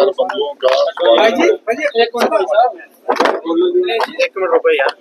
पत्रकार बंधुओं का स्वागत है। एक मिनट रुको यार।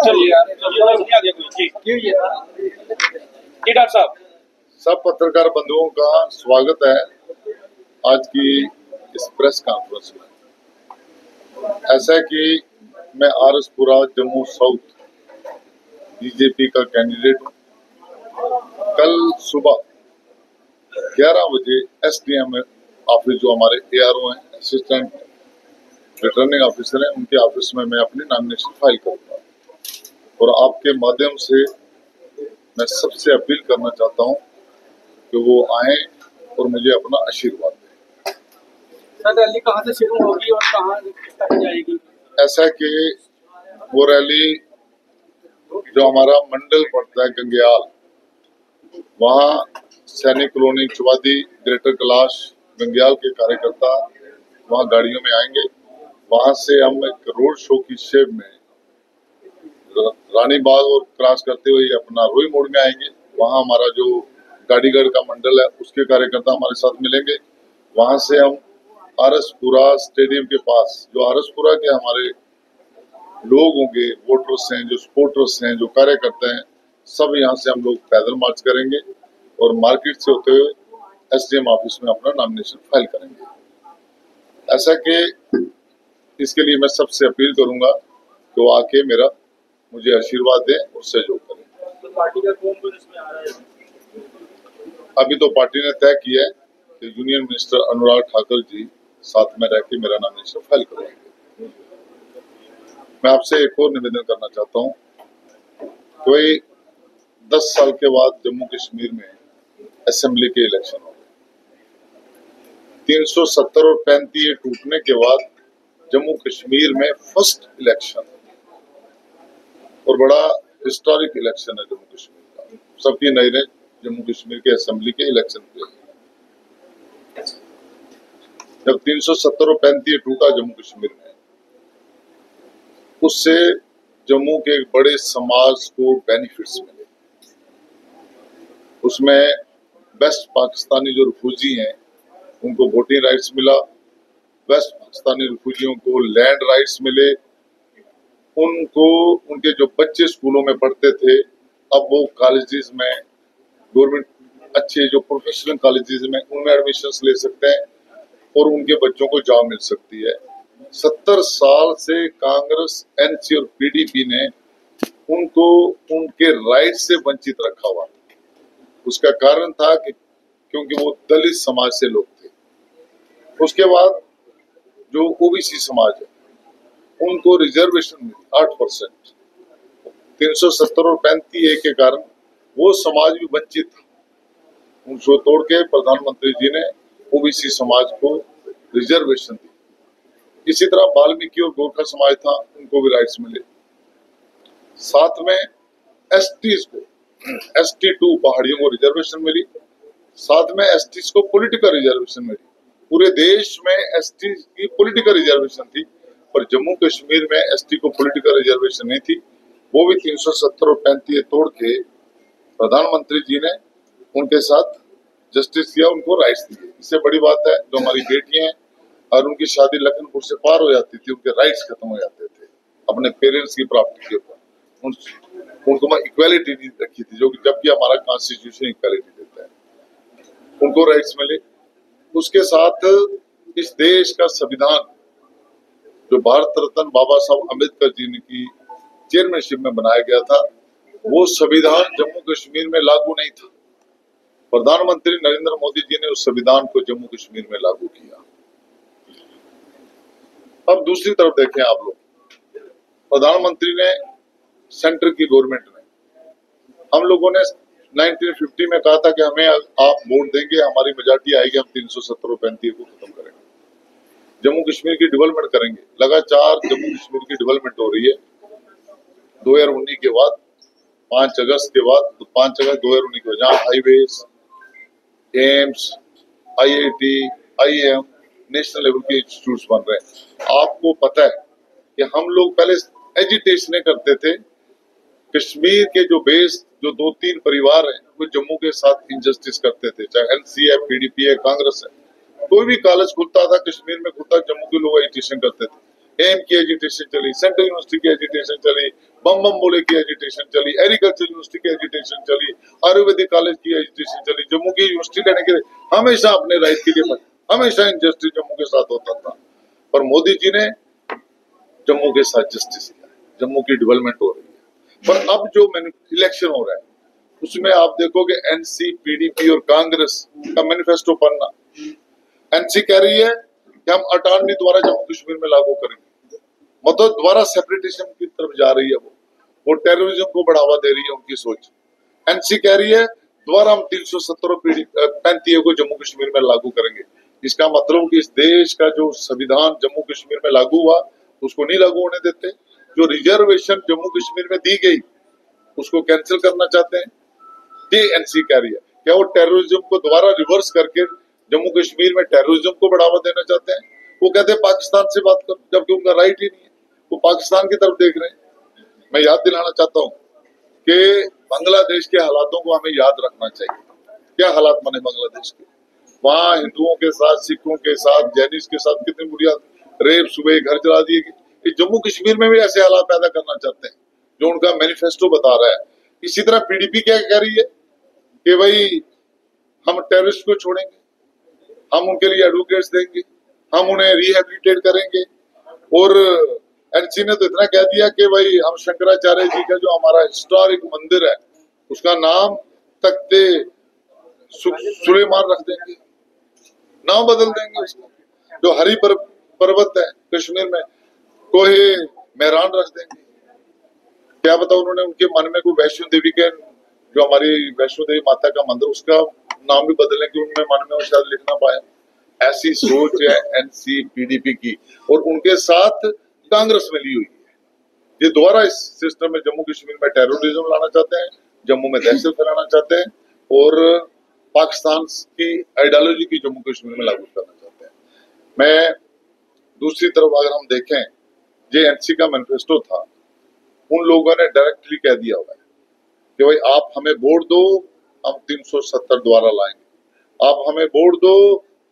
चलो डॉक्टर साहब, सब पत्रकार बंधुओं का स्वागत है आज की इस प्रेस कॉन्फ्रेंस में। ऐसा है कि मैं आरएसपुरा जम्मू साउथ बीजेपी का कैंडिडेट हूँ। कल सुबह 11 बजे एसडीएम ऑफिस, जो हमारे एआरओ हैं, असिस्टेंट रिटर्निंग ऑफिसर हैं, उनके ऑफिस में मैं अपनी नॉमिनेशन फाइल करूंगा। और आपके माध्यम से मैं सबसे अपील करना चाहता हूं कि वो आए और मुझे अपना आशीर्वाद दें। सर, रैली कहाँ से शुरू होगी और कहाँ तक जाएगी? ऐसा है कि वो रैली जो हमारा मंडल पड़ता है गंगयाल, वहाँ सैनिक कॉलोनी चुवादी ग्रेटर कैलाश गंगयाल के कार्यकर्ता वहाँ गाड़ियों में आएंगे। वहाँ से हम एक रोड शो की शेप में रानी बाग और क्रॉस करते हुए अपना रोई मोड़ में आएंगे। वहाँ हमारा जो गाड़ीगढ़ का मंडल है उसके कार्यकर्ता हमारे साथ मिलेंगे। वहाँ से हम आरएसपुरा स्टेडियम के पास, जो आरएसपुरा के हमारे लोग होंगे, वोटर्स हैं, जो सपोर्टर्स हैं, जो कार्यकर्ता हैं, सब यहाँ से हम लोग पैदल मार्च करेंगे और मार्केट से होते हुए एसडीएम ऑफिस में अपना नॉमिनेशन फाइल करेंगे। ऐसा कि इसके लिए मैं सबसे अपील करूंगा कि वो आके मुझे आशीर्वाद दें और सहयोग करें। तो पार्टी का कौन कौन इसमें आ रहा है? अभी तो पार्टी ने तय किया है कि यूनियन मिनिस्टर अनुराग ठाकुर जी साथ में रह के मेरा नॉमिनेशन फाइल करेंगे। मैं आपसे एक और निवेदन करना चाहता हूँ, कोई 10 साल के बाद जम्मू कश्मीर में असेंबली के इलेक्शन हो गए। 370 और 35 टूटने के बाद जम्मू कश्मीर में फर्स्ट इलेक्शन और बड़ा हिस्टोरिक इलेक्शन है जम्मू कश्मीर का। सबकी नजरें जम्मू कश्मीर के असेंबली के इलेक्शन पे। जब 370 और 35 टूटा जम्मू कश्मीर में, उससे जम्मू के एक बड़े समाज को बेनिफिट्स मिले। उसमें वेस्ट पाकिस्तानी जो रिफ्यूजी हैं उनको वोटिंग राइट्स मिला, वेस्ट पाकिस्तानी रिफ्यूजियों को लैंड राइट्स मिले, उनको उनके जो बच्चे स्कूलों में पढ़ते थे अब वो कॉलेजेस में, गवर्नमेंट अच्छे जो प्रोफेशनल कॉलेजेस में, उनमें एडमिशंस ले सकते हैं और उनके बच्चों को जॉब मिल सकती है। 70 साल से कांग्रेस, एनसी और पीडीपी ने उनको उनके राइट से वंचित रखा हुआ। उसका कारण था कि क्योंकि वो दलित समाज से लोग थे। उसके बाद जो ओबीसी समाज है उनको रिजर्वेशन मिली 8%। 370 और 35A के कारण वो समाज भी वंचित था। उनको तोड़ के प्रधानमंत्री जी ने ओबीसी समाज को रिजर्वेशन दी। इसी तरह वाल्मीकि और गोरखा समाज था, उनको भी राइट्स मिले। साथ में एसटीज को, ST2 पहाड़ियों को रिजर्वेशन मिली। साथ में एसटीज को पॉलिटिकल रिजर्वेशन मिली। पूरे देश में एसटी की पॉलिटिकल रिजर्वेशन थी, पर जम्मू कश्मीर में एसटी को पॉलिटिकल रिजर्वेशन नहीं थी। वो भी 370 और 35 तोड़ के प्रधानमंत्री जी ने उनके साथ जस्टिस किया, उनको राइट्स दिए। इससे बड़ी बात है, जो हमारी बेटियां हैं और उनकी शादी लखनपुर से पार हो जाती थी, उनके राइट्स खत्म हो जाते थे अपने पेरेंट्स की प्रॉपर्टी के ऊपर, उनको मैं इक्वालिटी नहीं रखी थी, जो कि जबकि हमारा कॉन्स्टिट्यूशन इक्वालिटी देता है, उनको राइट्स मिले। उसके साथ इस देश का संविधान, जो भारत रत्न बाबा साहब अम्बेडकर जी की चेयरमैनशिप में बनाया गया था, वो संविधान जम्मू कश्मीर में लागू नहीं था। प्रधानमंत्री नरेंद्र मोदी जी ने उस संविधान को जम्मू कश्मीर में लागू किया। अब दूसरी तरफ देखें आप लोग, प्रधानमंत्री ने, सेंटर की गवर्नमेंट ने, हम लोगों ने 1950 में कहा था कि हमें आप वोट देंगे, हमारी मेजॉरिटी आएगी, हम 370 और 35 को खत्म करेंगे, जम्मू कश्मीर की डेवलपमेंट करेंगे। लगातार जम्मू कश्मीर की डेवलपमेंट हो रही है। 2019 के बाद, 5 अगस्त के बाद, तो 5 अगस्त 2019 के बाद, जहाँ highways, AIIMS, IIT, IIM, national level के इंस्टीट्यूट बन रहे हैं। आपको पता है कि हम लोग पहले एजिटेशन करते थे, कश्मीर के जो बेस, जो 2-3 परिवार हैं, वो जम्मू के साथ इनजस्टिस करते थे, चाहे एनसी है, पीडीपी है, कांग्रेस है। कोई भी कॉलेज खुलता था कश्मीर में खुलता, जम्मू के लोग एजिटेशन करते थे। एम की एजिटेशन चली, सेंट्रल यूनिवर्सिटी की एजिटेशन चली, बम बम बोले की एजिटेशन चली, एग्रीकल्चर यूनिवर्सिटी की एजिटेशन चली, आयुर्वेदिक कॉलेज की एजिटेशन चली। जम्मू की यूनिवर्सिटी लेने के लिए हमेशा अपने राइट के लिए हमेशा इंजस्टिस जम्मू के साथ होता था, पर मोदी जी ने जम्मू के साथ जस्टिस किया, जम्मू की डेवलपमेंट हो रही है। पर अब जो इलेक्शन हो रहा है उसमें आप देखोगे एनसी, पीडीपी और कांग्रेस का मैनिफेस्टो पढ़ना। एनसी कह रही है कि हम अटारनी द्वारा जम्मू कश्मीर में लागू करेंगे, मतलब द्वारा सेपरेटिज्म की तरफ जा रही है वो टेररिज्म को बढ़ावा दे रही है उनकी सोच। एनसी कह रही है द्वारा हम 370 और 35 को जम्मू कश्मीर में लागू करेंगे। इसका मतलब कि इस देश का जो संविधान जम्मू कश्मीर में लागू हुआ उसको नहीं लागू होने देते। जो रिजर्वेशन जम्मू कश्मीर में दी गई उसको कैंसिल करना चाहते हैं। ये एनसी कह रही है। क्या वो टेररिज्म को दोबारा रिवर्स करके जम्मू कश्मीर में टेररिज्म को बढ़ावा देना चाहते हैं? वो कहते हैं पाकिस्तान से बात करो, जबकि उनका राइट ही नहीं है, वो पाकिस्तान की तरफ देख रहे हैं। मैं याद दिलाना चाहता हूँ कि बांग्लादेश के हालातों को हमें याद रखना चाहिए। क्या हालात बने बांग्लादेश के, वहाँ हिंदुओं के साथ, सिखों के साथ, जैनिस के साथ कितनी बुनियाद रेप, सुबह घर जला दिए गए। जम्मू कश्मीर में भी ऐसे हालात पैदा करना चाहते हैं जो उनका मैनिफेस्टो बता रहा है। इसी तरह पीडीपी क्या कह रही है कि भाई हम टेररिस्ट को छोड़ेंगे, हम उनके लिए एडवोकेट्स देंगे, हम उन्हें रिहेबिलिटेट करेंगे। और एनसी ने तो इतना कह दिया कि भाई हम शंकराचार्य जी का जो हमारा हिस्टोरिक मंदिर है उसका नाम तख्ते सुलेमान रख देंगे, नाम बदल देंगे उसको। जो हरी पर्वत है कश्मीर में कोहे मेहरान रख देंगे। क्या बताओ, उन्होंने उनके मन में कोई वैष्णो देवी के जो हमारी वैष्णो देवी माता का मंदिर उसका नाम भी बदलने की उनमें मन में वो शायद लिख ना पाया। ऐसी सोच है एनसी पीडीपी की, और उनके साथ कांग्रेस मिली हुई है। ये दोबारा इस सिस्टम में जम्मू कश्मीर में टेररिज्म लाना चाहते हैं, जम्मू में दहशत फैलाना चाहते हैं और पाकिस्तान की आइडियोलॉजी की जम्मू कश्मीर में लागू करना चाहते हैं। मैं दूसरी तरफ अगर हम देखें, जो एनसी का मैनिफेस्टो था, उन लोगों ने डायरेक्टली कह दिया हुआ है कि भाई आप हमें वोट दो, हम 370 द्वारा लाएंगे। आप हमें वोट दो,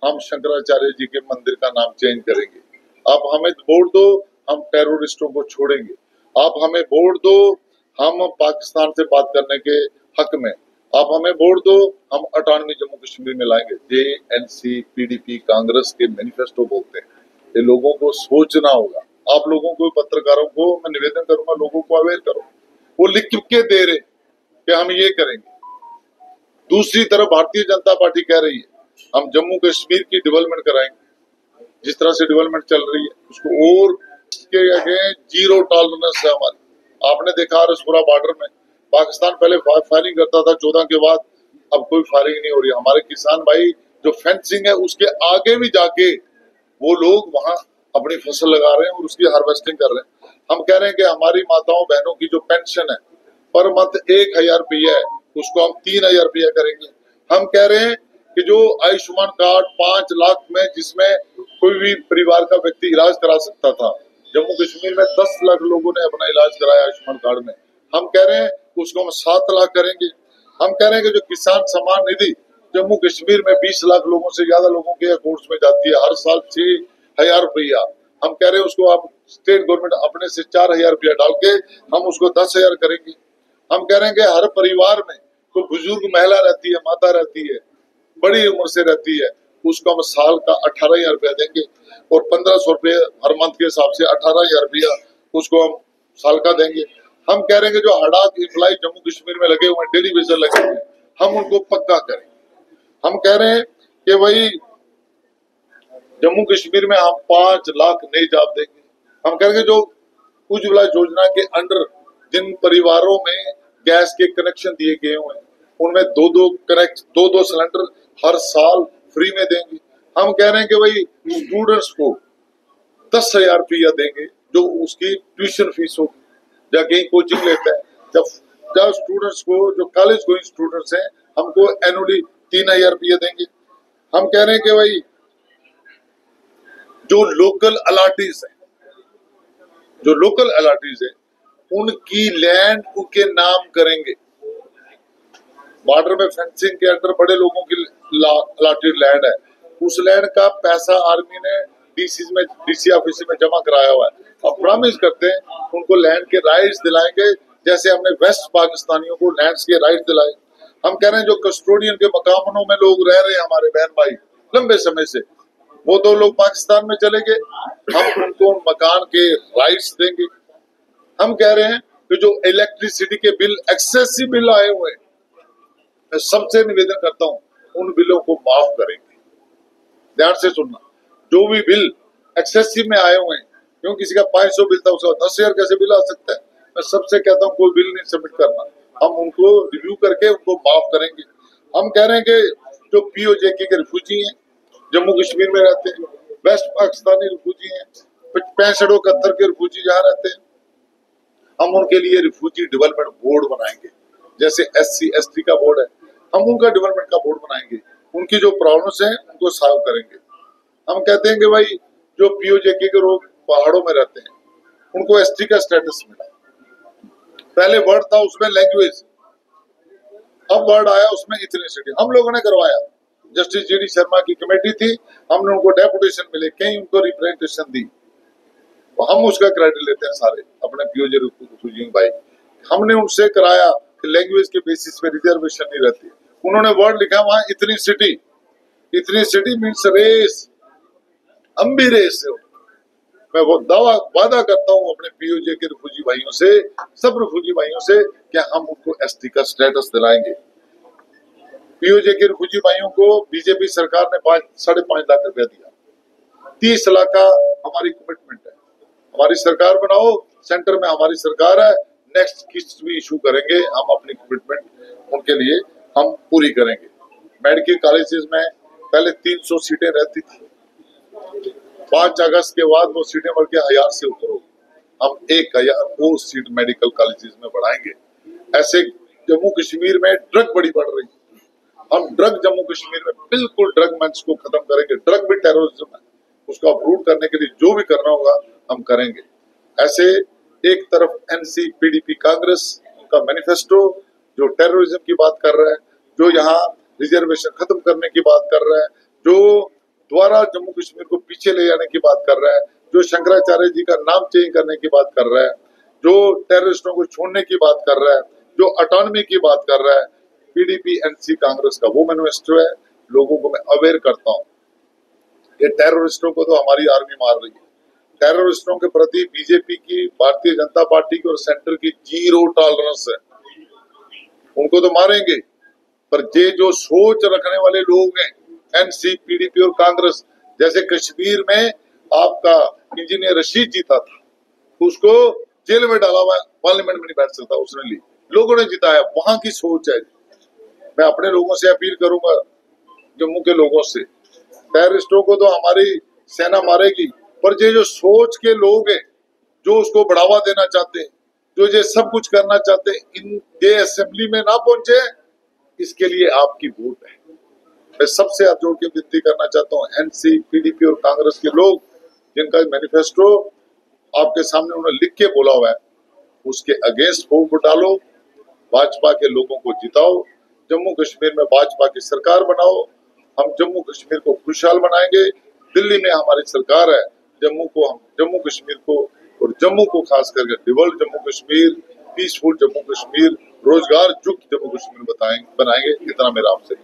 हम शंकराचार्य जी के मंदिर का नाम चेंज करेंगे। आप हमें वोट दो, हम टेररिस्टों को छोड़ेंगे। आप हमें वोट दो, हम पाकिस्तान से बात करने के हक में। आप हमें वोट दो, हम अटानवी जम्मू कश्मीर में लाएंगे। ये एनसी, पीडीपी, कांग्रेस के मैनिफेस्टो बोलते हैं। ये लोगों को सोचना होगा। आप लोगों को, पत्रकारों को मैं निवेदन करूंगा, लोगों को अवेयर करो। वो लिख के दे रहे कि हम ये करेंगे। दूसरी तरफ भारतीय जनता पार्टी कह रही है हम जम्मू कश्मीर की डेवलपमेंट कराएंगे। जिस तरह से डेवलपमेंट चल रही है उसको और के आगे जीरो टॉलरेंस है हमारी। आपने देखा रसपुरा बॉर्डर में पाकिस्तान पहले फायरिंग करता था 14 के बाद, अब कोई फायरिंग नहीं हो रही। हमारे किसान भाई जो फेंसिंग है उसके आगे भी जाके वो लोग वहां अपनी फसल लगा रहे हैं और उसकी हार्वेस्टिंग कर रहे हैं। हम कह रहे हैं कि हमारी माताओं बहनों की जो पेंशन है पर मंथ 1000 रुपया है उसको हम 3000 रुपया करेंगे। हम कह रहे हैं कि जो आयुष्मान कार्ड 5 लाख में जिसमें कोई भी परिवार का व्यक्ति इलाज करा सकता था, जम्मू कश्मीर में 10 लाख लोगों ने अपना इलाज कराया आयुष्मान कार्ड में। हम कह रहे हैं उसको हम 7 लाख करेंगे। हम कह रहे हैं कि जो किसान सम्मान निधि जम्मू कश्मीर में 20 लाख लोगों से ज्यादा लोगों के अकाउंट्स में जाती है हर साल 6000 रुपया। हम कह रहे हैं उसको आप स्टेट गवर्नमेंट अपने से 4000 रुपया डाल के हम उसको 10,000 करेंगे। हम कह रहे हैं कि हर परिवार में कोई बुजुर्ग महिला रहती है, माता रहती है, बड़ी उम्र से रहती है, उसको हम साल का 18,000 रुपया देंगे और 1500 रुपये हर मंथ के हिसाब से 18,000 रुपया उसको हम साल का देंगे। हम कह रहे हैं कि जो हड़ाक एम्प्लॉय जम्मू कश्मीर में लगे हुए, डेली वेजर लगे हुए, हम उनको पक्का करें। हम कह रहे हैं कि भाई जम्मू कश्मीर में हम 5 लाख नए जॉब देंगे। हम कह रहे हैं जो उज्ज्वला योजना के अंडर जिन परिवारों में गैस के कनेक्शन दिए गए हुए उनमें 2-2 सिलेंडर हर साल फ्री में देंगे। हम कह रहे हैं कि भाई स्टूडेंट्स को 10,000 रुपया देंगे जो उसकी ट्यूशन फीस होगी या कहीं कोचिंग लेता है। जब स्टूडेंट्स को, जो कॉलेज गोइंग स्टूडेंट्स हैं, हमको एनुअली 3,000 रुपया देंगे। हम कह रहे हैं कि भाई जो लोकल अलाटीज है उनकी लैंड उनके नाम करेंगे। बॉर्डर में फेंसिंग के अंदर बड़े लोगों की अलाटेड लैंड है उस लैंड का पैसा आर्मी ने डीसी ऑफिस में जमा कराया हुआ है। अब प्रॉमिस करते हैं उनको लैंड के राइट्स दिलाएंगे, जैसे हमने वेस्ट पाकिस्तानियों को लैंड्स के राइट्स दिलाए। हम कह रहे हैं जो कस्टोडियन के मकानों में लोग रह रहे हैं हमारे बहन भाई लंबे समय से, वो तो लोग पाकिस्तान में चले गए, हम उनको मकान के राइट्स देंगे। हम कह रहे हैं कि जो इलेक्ट्रिसिटी के बिल एक्सेसिव बिल आए हुए हैं, मैं सबसे निवेदन करता हूं उन बिलों को माफ करेंगे। ध्यान से सुनना, जो भी बिल एक्सेसिव में आए हुए हैं, क्यों किसी का 500 बिल था उसका 10,000 कैसे बिल आ सकता है, मैं सबसे कहता हूं कोई बिल नहीं सबमिट करना, हम उनको रिव्यू करके उनको माफ करेंगे। हम कह रहे हैं कि जो पीओजेके के रिफ्यूजी हैं, जम्मू कश्मीर में रहते हैं, वेस्ट पाकिस्तानी रिफ्यूजी हैं, 65-71 के रिफ्यूजी जहाँ रहते हैं, हम उनके लिए रिफ्यूजी डेवलपमेंट बोर्ड बनाएंगे, जैसे SC/ST का बोर्ड है, हम उनका डेवलपमेंट का बोर्ड बनाएंगे, उनकी जो प्रॉब्लम्स हैं उनको सॉल्व करेंगे। हम कहते हैं कि भाई जो पीओजेके के लोग पहाड़ों में रहते हैं उनको ST का स्टेटस मिला, पहले वर्ड था उसमें लैंग्वेज, अब वर्ड आया उसमें इथनिसिटी, हम लोगों ने करवाया। जस्टिस GD शर्मा की कमेटी थी, हमने उनको डेपुटेशन मिले, कहीं उनको रिप्रेजेंटेशन दी, तो हम उसका क्रेडिट लेते हैं सारे अपने पीओजे रिफ्यूजी भाई। हमने उनसे कराया कि लैंग्वेज के बेसिस पे रिजर्वेशन नहीं रहती, उन्होंने वर्ड लिखा वहां इथनिसिटी मीन्स रेस, हम भी रेस है। मैं वो वादा करता हूं अपने पीओजे के रिफ्यूजी भाइयों से, सब रिफ्यूजी भाइयों से, कि हम उनको ST का स्टेटस दिलाएंगे। पीओजे के रिफ्यूजी भाइयों को बीजेपी सरकार ने 5.5 लाख रुपया दिया, 30 लाख का हमारी कमिटमेंट है। हमारी सरकार बनाओ, सेंटर में हमारी सरकार है, नेक्स्ट किस्त भी इशू करेंगे, हम अपनी कमिटमेंट उनके लिए हम पूरी करेंगे। मेडिकल कॉलेजेस में पहले 300 सीटें रहती थी, 5 अगस्त के बाद वो सीटें बढ़ के 1000 से ऊपर हो, हम 1000 सीट मेडिकल कॉलेजेस में बढ़ाएंगे। ऐसे जम्मू कश्मीर में ड्रग बड़ी बढ़ रही है, हम ड्रग जम्मू कश्मीर में बिल्कुल ड्रग मंच को खत्म करेंगे। ड्रग भी टेररिज्म है, उसको अप्रूव करने के लिए जो भी करना होगा हम करेंगे। ऐसे एक तरफ NC PDP कांग्रेस उनका मैनिफेस्टो जो टेररिज्म की बात कर रहा है, जो यहाँ रिजर्वेशन खत्म करने की बात कर रहा है, जो द्वारा जम्मू कश्मीर को पीछे ले जाने की बात कर रहा है, जो शंकराचार्य जी का नाम चेंज करने की बात कर रहा है, जो टेररिस्टों को छोड़ने की बात कर रहा है, जो ऑटोनॉमी की बात कर रहा है, PDP NC कांग्रेस का वो मैनिफेस्टो है। लोगों को मैं अवेयर करता हूँ कि टेररिस्टों को तो हमारी आर्मी मार रही है, टेररिस्टों के प्रति बीजेपी की, भारतीय जनता पार्टी की और सेंटर की 0 टॉलरेंस है, उनको तो मारेंगे। पर ये जो सोच रखने वाले लोग हैं NC PDP और कांग्रेस, जैसे कश्मीर में आपका इंजीनियर रशीद जीता था, उसको जेल में डाला हुआ, पार्लियामेंट में नहीं बैठ सकता, उसने ली, लोगों ने जिताया, वहां की सोच है। मैं अपने लोगों से अपील करूंगा, जम्मू के लोगों से, टेररिस्टों को तो हमारी सेना मारेगी, पर ये जो सोच के लोग हैं, जो उसको बढ़ावा देना चाहते हैं, जो ये सब कुछ करना चाहते हैं, इन ये असेंबली में ना पहुंचे, इसके लिए आपकी वोट है। मैं सबसे हाथ जोड़ के विनती करना चाहता हूँ NC PDP और कांग्रेस के लोग, जिनका मैनिफेस्टो आपके सामने उन्होंने लिख के बोला हुआ है, उसके अगेंस्ट वोट डालो, भाजपा के लोगों को जिताओ, जम्मू कश्मीर में भाजपा की सरकार बनाओ, हम जम्मू कश्मीर को खुशहाल बनाएंगे। दिल्ली में हमारी सरकार है, जम्मू कश्मीर को और जम्मू को खास करके डेवलप जम्मू कश्मीर, पीसफुल जम्मू कश्मीर, रोजगार युक्त जम्मू कश्मीर बनाएंगे। इतना मेरा आपसे